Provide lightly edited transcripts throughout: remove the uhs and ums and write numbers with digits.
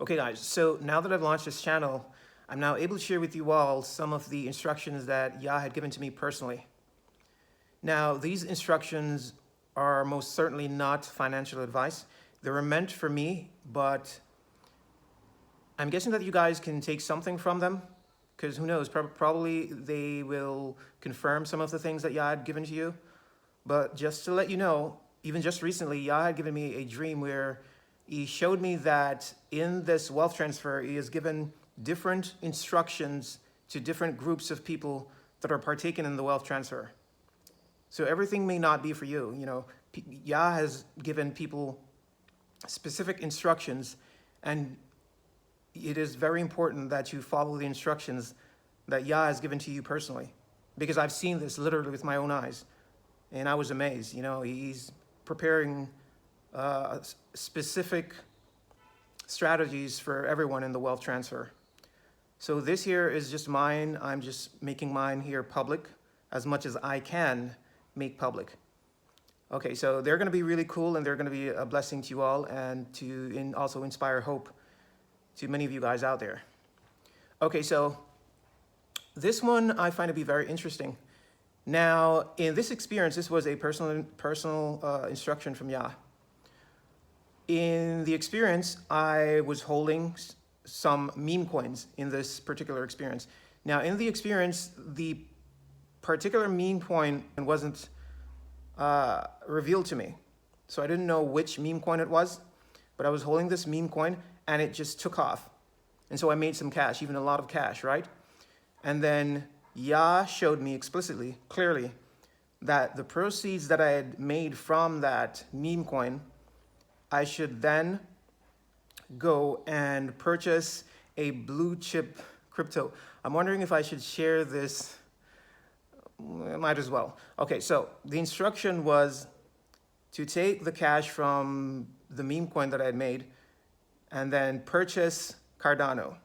Okay guys, so now that I've launched this channel, I'm now able to share with you all some of the instructions that Yah had given to me personally. Now, these instructions are most certainly not financial advice. They were meant for me, but I'm guessing that you guys can take something from them, because who knows, probably they will confirm some of the things that Yah had given to you. But just to let you know, even just recently, Yah had given me a dream where he showed me that in this wealth transfer, he has given different instructions to different groups of people that are partaking in the wealth transfer. So everything may not be for you. You know, Yah has given people specific instructions, and it is very important that you follow the instructions that Yah has given to you personally, because I've seen this literally with my own eyes, and I was amazed. You know, he's preparing specific strategies for everyone in the wealth transfer. So this here is just mine. I'm just making mine here public as much as I can make public. Okay, so they're going to be really cool, and they're going to be a blessing to you all, and to also inspire hope to many of you guys out there. Okay, so this one I find to be very interesting. Now, in this experience, this was a personal instruction from Yah. In the experience, I was holding some meme coins in this particular experience. Now, in the experience, the particular meme coin wasn't revealed to me. So I didn't know which meme coin it was, but I was holding this meme coin and it just took off. And so I made some cash, even a lot of cash, right? And then Yah showed me explicitly, clearly, that the proceeds that I had made from that meme coin, I should then go and purchase a blue chip crypto. I'm wondering if I should share this. I might as well. Okay, so the instruction was to take the cash from the meme coin that I had made and then purchase Cardano.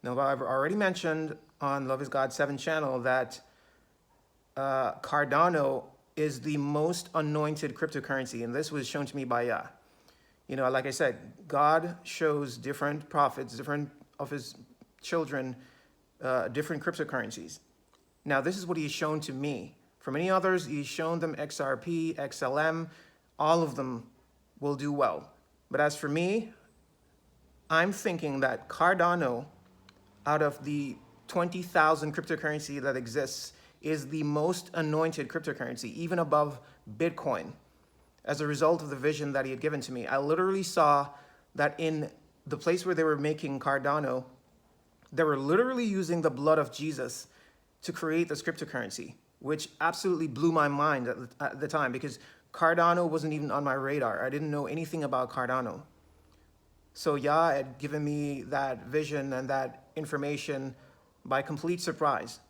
Now, I've already mentioned on Love is God 7 channel that Cardano is the most anointed cryptocurrency, and this was shown to me by Yah. You know, like I said, God shows different prophets, different of his children, different cryptocurrencies. Now, this is what he's shown to me. For many others, he's shown them XRP, XLM, all of them will do well. But as for me, I'm thinking that Cardano, out of the 20,000 cryptocurrency that exists, is the most anointed cryptocurrency, even above Bitcoin, as a result of the vision that he had given to me. I literally saw that in the place where they were making Cardano, they were literally using the blood of Jesus to create this cryptocurrency, which absolutely blew my mind at the time, because Cardano wasn't even on my radar. I didn't know anything about Cardano. So Yah had given me that vision and that information by complete surprise.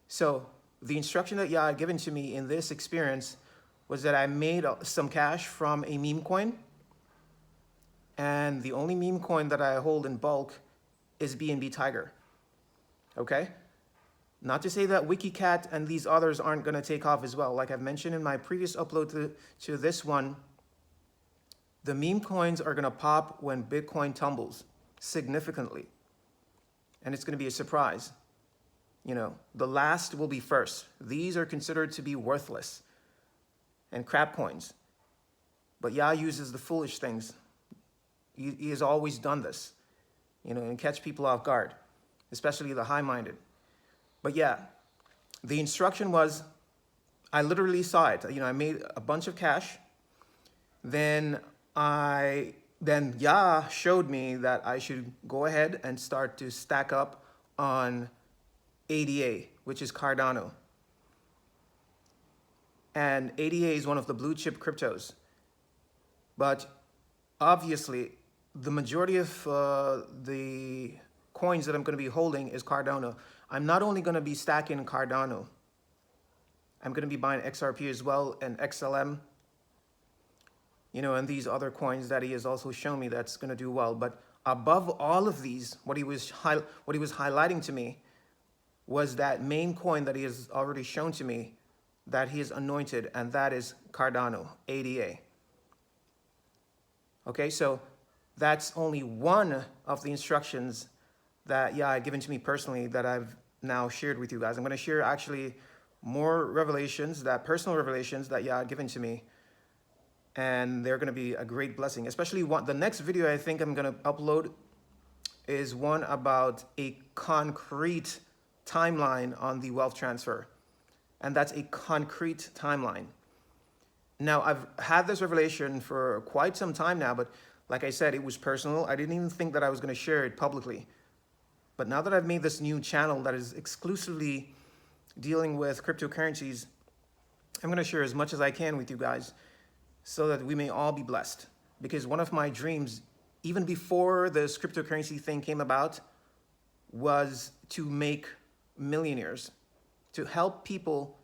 So the instruction that Yah had given to me in this experience was that I made some cash from a meme coin, and the only meme coin that I hold in bulk is BNB Tiger. Okay? Not to say that WikiCat and these others aren't going to take off as well. Like I've mentioned in my previous upload to this one, the meme coins are going to pop when Bitcoin tumbles significantly. And it's going to be a surprise. You know, the last will be first. These are considered to be worthless and crap coins. But Yah uses the foolish things. He has always done this, you know, and catch people off guard, especially the high-minded. But yeah, the instruction was, I literally saw it. You know, I made a bunch of cash. Then Yah showed me that I should go ahead and start to stack up on ADA, which is Cardano. And ADA is one of the blue chip cryptos. But obviously, the majority of the coins that I'm going to be holding is Cardano. I'm not only going to be stacking Cardano, I'm going to be buying XRP as well, and XLM, you know, and these other coins that he has also shown me that's going to do well. But above all of these, what he was highlighting to me was that main coin that he has already shown to me that he is anointed, and that is Cardano, ADA. Okay, so that's only one of the instructions that Yah had given to me personally that I've now shared with you guys. I'm going to share actually more revelations, that personal revelations that Yah had given to me, and they're going to be a great blessing. Especially the next video I think I'm going to upload is one about a concrete timeline on the wealth transfer, and that's a concrete timeline. Now, I've had this revelation for quite some time now, but like I said, it was personal. I didn't even think that I was going to share it publicly. But now that I've made this new channel that is exclusively dealing with cryptocurrencies, I'm going to share as much as I can with you guys so that we may all be blessed. Because one of my dreams, even before this cryptocurrency thing came about, was to make millionaires, to help people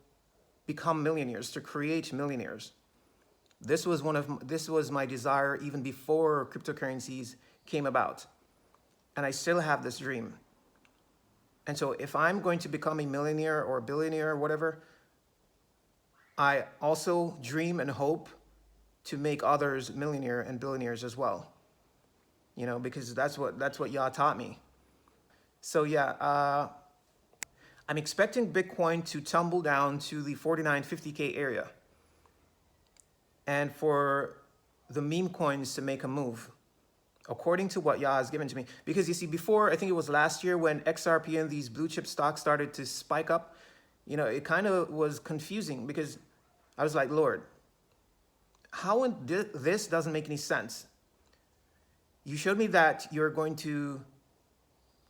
become millionaires, to create millionaires. This was my desire even before cryptocurrencies came about. And I still have this dream. And so if I'm going to become a millionaire or a billionaire or whatever, I also dream and hope to make others millionaire and billionaires as well. You know, because that's what Yah taught me. So yeah, I'm expecting Bitcoin to tumble down to the 4950K area, and for the meme coins to make a move, according to what Yah has given to me. Because you see, before, I think it was last year when XRP and these blue chip stocks started to spike up, you know, it kind of was confusing because I was like, Lord, how this doesn't make any sense. You showed me that you're going to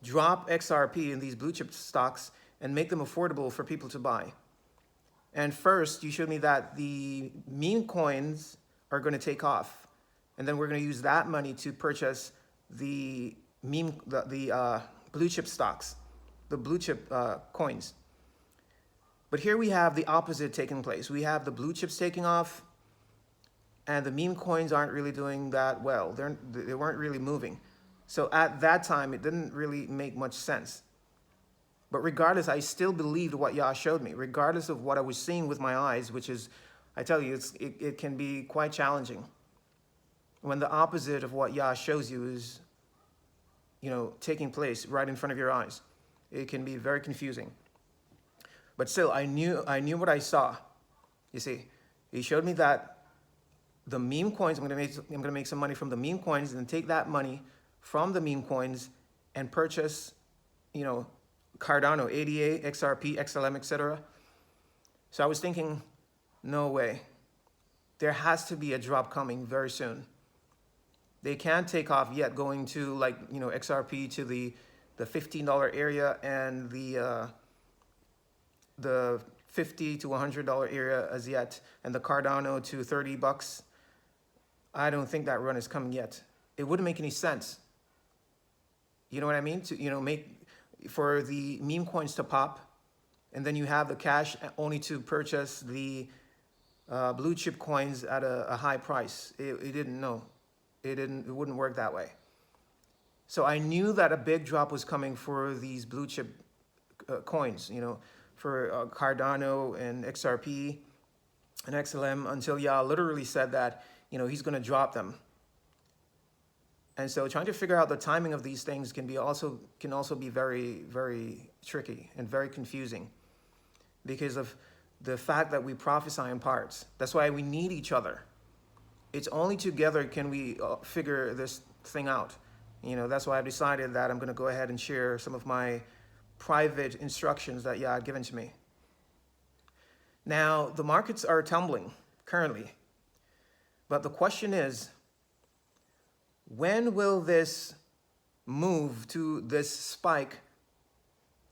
drop XRP in these blue chip stocks and make them affordable for people to buy. And first, you showed me that the meme coins are going to take off. And then we're going to use that money to purchase the blue chip stocks, the blue chip coins. But here we have the opposite taking place. We have the blue chips taking off, and the meme coins aren't really doing that well. They weren't really moving. So at that time, it didn't really make much sense. But regardless, I still believed what Yah showed me, regardless of what I was seeing with my eyes, which is, I tell you, it can be quite challenging when the opposite of what Yah shows you is, you know, taking place right in front of your eyes. It can be very confusing. But still, I knew what I saw. You see, he showed me that the meme coins, I'm going to make some money from the meme coins, and then take that money from the meme coins and purchase, you know, Cardano, ADA, XRP, XLM, etc. So I was thinking, no way. There has to be a drop coming very soon. They can't take off yet, going to, like, you know, XRP to the $15 area and the $50 to $100 area as yet, and the Cardano to $30. I don't think that run is coming yet. It wouldn't make any sense. You know what I mean? To, you know, for the meme coins to pop, and then you have the cash only to purchase the blue chip coins at a high price. It didn't know. It wouldn't work that way. So I knew that a big drop was coming for these blue chip coins, you know, for Cardano and XRP and XLM, until Yah literally said that, you know, he's going to drop them. And so trying to figure out the timing of these things can also be very, very tricky and very confusing because of the fact that we prophesy in parts. That's why we need each other. It's only together can we figure this thing out. You know, that's why I've decided that I'm going to go ahead and share some of my private instructions that Yah had given to me. Now, the markets are tumbling currently, but the question is, when will this move to this spike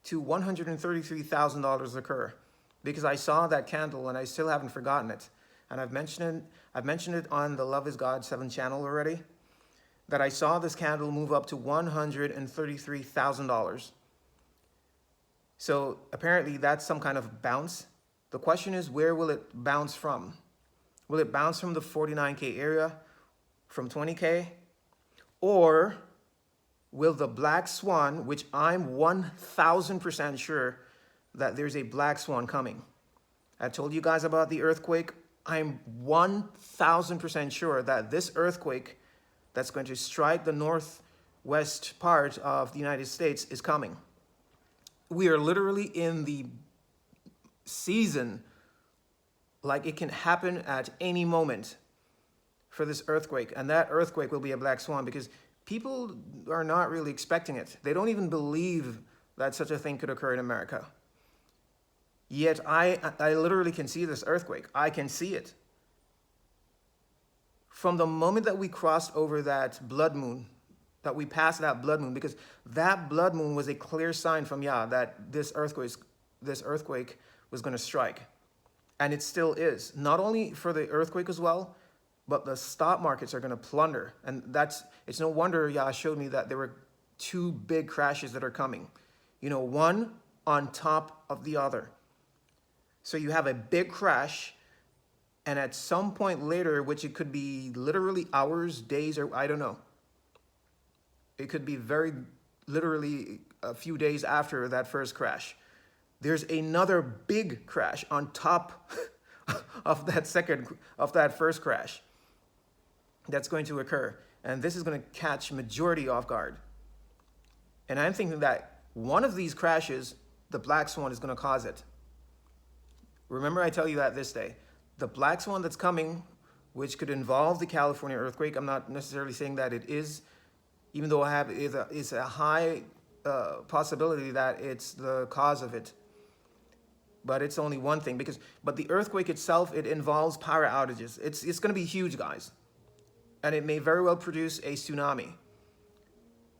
to $133,000 occur? Because I saw that candle and I still haven't forgotten it. And I've mentioned it on the Love is God 7 channel already, that I saw this candle move up to $133,000. So apparently that's some kind of bounce. The question is, where will it bounce from? Will it bounce from the 49K area, from 20K? Or will the black swan, which I'm 1,000% sure that there's a black swan coming. I told you guys about the earthquake. I'm 1,000% sure that this earthquake that's going to strike the northwest part of the United States is coming. We are literally in the season, like it can happen at any moment for this earthquake. And that earthquake will be a black swan because people are not really expecting it. They don't even believe that such a thing could occur in America. Yet I literally can see this earthquake. I can see it. From the moment that we crossed over that blood moon, that we passed that blood moon, because that blood moon was a clear sign from Yah that this earthquake was going to strike. And it still is. Not only for the earthquake as well, but the stock markets are going to plunder. And it's no wonder Yah showed me that there were two big crashes that are coming. You know, one on top of the other. So you have a big crash, and at some point later, which it could be literally hours, days, or I don't know. It could be very literally a few days after that first crash. There's another big crash on top of that first crash that's going to occur. And this is going to catch majority off guard. And I'm thinking that one of these crashes, the black swan, is going to cause it. Remember, I tell you that this day. The black swan that's coming, which could involve the California earthquake, I'm not necessarily saying that it is, even though it's a high possibility that it's the cause of it. But it's only one thing, but the earthquake itself, it involves power outages. It's going to be huge, guys. And it may very well produce a tsunami.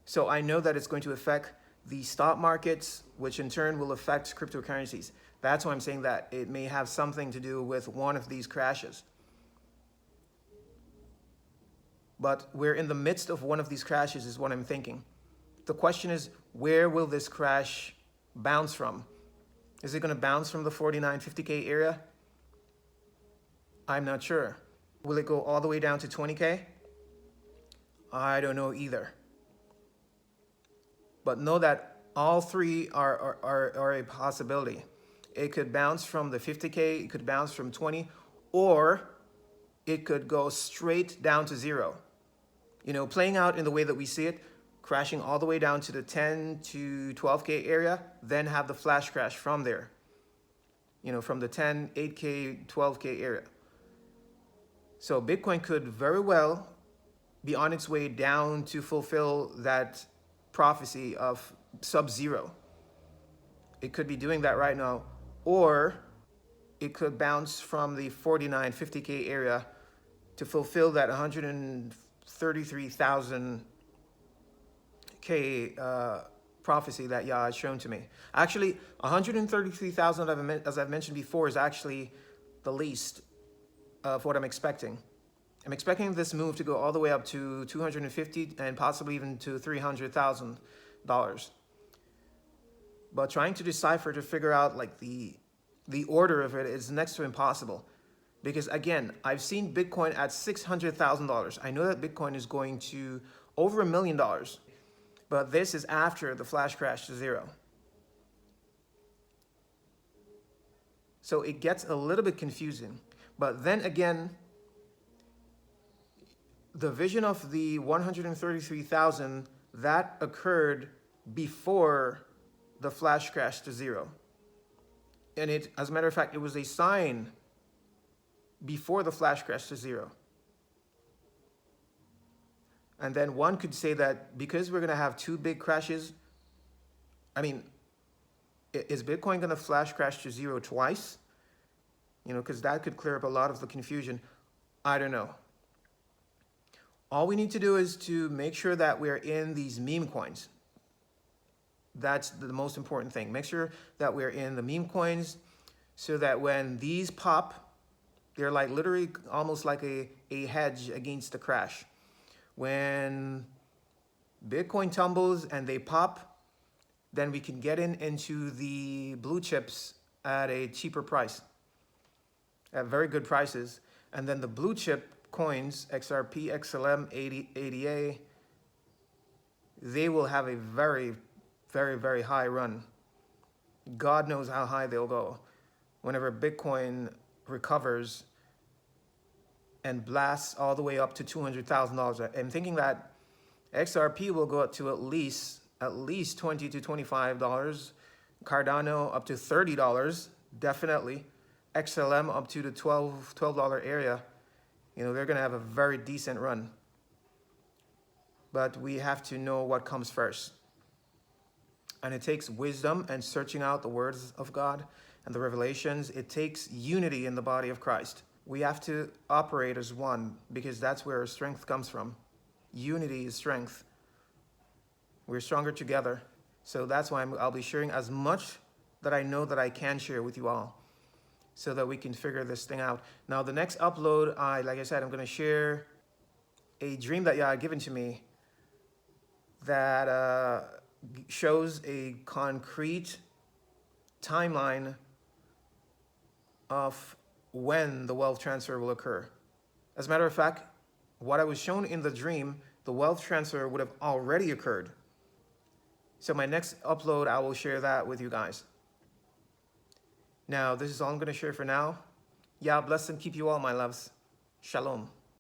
So I know that it's going to affect the stock markets, which in turn will affect cryptocurrencies. That's why I'm saying that it may have something to do with one of these crashes. But we're in the midst of one of these crashes is what I'm thinking. The question is, where will this crash bounce from? Is it going to bounce from the 49-50K area? I'm not sure. Will it go all the way down to 20K? I don't know either. But know that all three are a possibility. It could bounce from the 50K, it could bounce from 20, or it could go straight down to zero. You know, playing out in the way that we see it, crashing all the way down to the 10 to 12K area, then have the flash crash from there. You know, from the 10, 8K, 12K area. So Bitcoin could very well be on its way down to fulfill that prophecy of sub-zero. It could be doing that right now, or it could bounce from the 49, 50K area to fulfill that 133,000 K prophecy that Yah has shown to me. Actually, 133,000, as I've mentioned before, is actually the least of what I'm expecting. I'm expecting this move to go all the way up to 250 and possibly even to $300,000. But trying to decipher, to figure out like the order of it is next to impossible. Because again, I've seen Bitcoin at $600,000. I know that Bitcoin is going to over $1 million. But this is after the flash crash to zero. So it gets a little bit confusing. But then again, the vision of the 133,000, that occurred before the flash crash to zero. And it, as a matter of fact, it was a sign before the flash crash to zero. And then one could say that because we're going to have two big crashes, I mean, is Bitcoin going to flash crash to zero twice? You know, because that could clear up a lot of the confusion. I don't know. All we need to do is to make sure that we're in these meme coins. That's the most important thing. Make sure that we're in the meme coins so that when these pop, they're like literally almost like a hedge against the crash. When Bitcoin tumbles and they pop, then we can get into the blue chips at a cheaper price, at very good prices. And then the blue chip coins, XRP, XLM, ADA, they will have a very, very, very high run. God knows how high they'll go. Whenever Bitcoin recovers, and blast all the way up to $200,000. I'm thinking that XRP will go up to at least $20 to $25. Cardano up to $30, definitely. XLM up to the $12 area. You know, they're going to have a very decent run. But we have to know what comes first. And it takes wisdom and searching out the words of God and the revelations. It takes unity in the body of Christ. We have to operate as one, because that's where our strength comes from. Unity is strength. We're stronger together. So that's why I'll be sharing as much that I know that I can share with you all, so that we can figure this thing out. Now, the next upload, like I said, I'm going to share a dream that Yah had given to me that shows a concrete timeline of when the wealth transfer will occur. As a matter of fact, what I was shown in the dream, the wealth transfer would have already occurred. So my next upload, I will share that with you guys. Now, this is all I'm going to share for now. Yah bless and keep you all, my loves. Shalom.